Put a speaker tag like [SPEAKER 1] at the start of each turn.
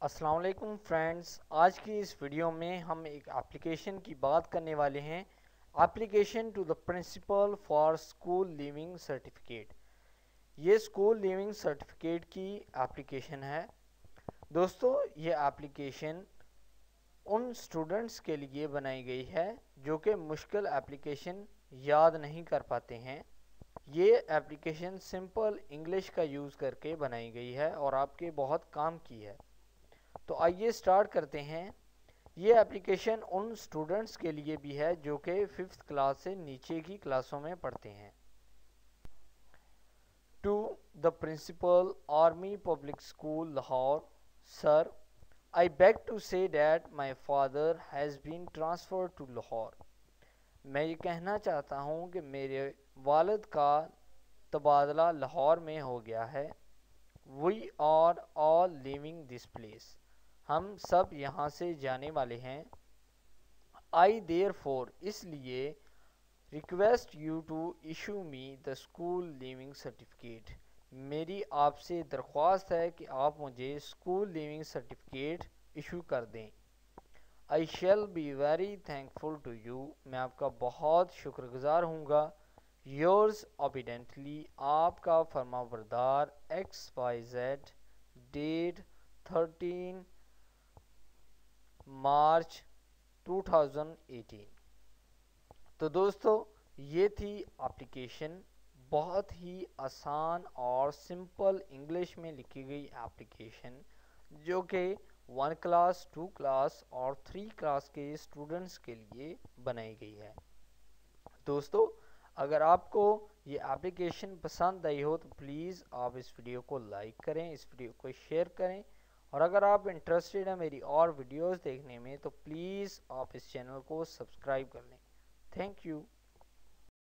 [SPEAKER 1] السلام علیکم فرینڈز، آج کی اس ویڈیو میں ہم ایک اپلیکیشن کی بات کرنے والے ہیں۔ Application to the principal for school leaving certificate. یہ اسکول لیونگ سرٹیفکیٹ کی اپلیکیشن ہے۔ دوستو، یہ اپلیکیشن ان اسٹوڈنٹس کے لیے بنائی گئی ہے جو کہ مشکل اپلیکیشن یاد نہیں کر پاتے ہیں۔ یہ اپلیکیشن سمپل انگلش کا یوز کر کے بنائی گئی ہے اور آپ کے بہت کام کی ہے۔ تو آئیے سٹارٹ کرتے ہیں۔ یہ اپلیکیشن ان اسٹوڈنٹس کے لیے بھی ہے جو کہ 5th کلاس سے نیچے کی کلاسوں میں پڑھتے ہیں۔ To the principal, army public school Lahore, sir, I beg to say that my father has been transferred to Lahore. میں یہ کہنا چاہتا ہوں کہ میرے والد کا تبادلہ لاہور میں ہو گیا ہے۔ We are all leaving this place۔ ہم سب یہاں سے جانے والے ہیں۔ I therefore، اس لیے request you to issue me the school leaving certificate۔ میری آپ سے درخواست ہے کہ آپ مجھے اسکول لیونگ سرٹیفکیٹ ایشو کر دیں۔ I shall be very thankful to you۔ میں آپ کا بہت شکر گزار ہوں گا۔ Yours obediently، آپ کا فرما بردار، XYZ، ڈیٹ 13 مارچ 2018۔ تو دوستو، یہ تھی اپلیکیشن، بہت ہی آسان اور سمپل انگلش میں لکھی گئی اپلیکیشن جو کہ 1 کلاس، 2 کلاس اور 3 کلاس کے اسٹوڈنٹس کے لیے بنائی گئی ہے۔ دوستو، اگر آپ کو یہ اپلیکیشن پسند آئی ہو تو پلیز آپ اس ویڈیو کو لائک کریں، اس ویڈیو کو شیئر کریں، اور اگر آپ انٹرسٹڈ ہیں میری اور ویڈیوز دیکھنے میں تو پلیز آپ اس چینل کو سبسکرائب کر لیں۔ Thank you.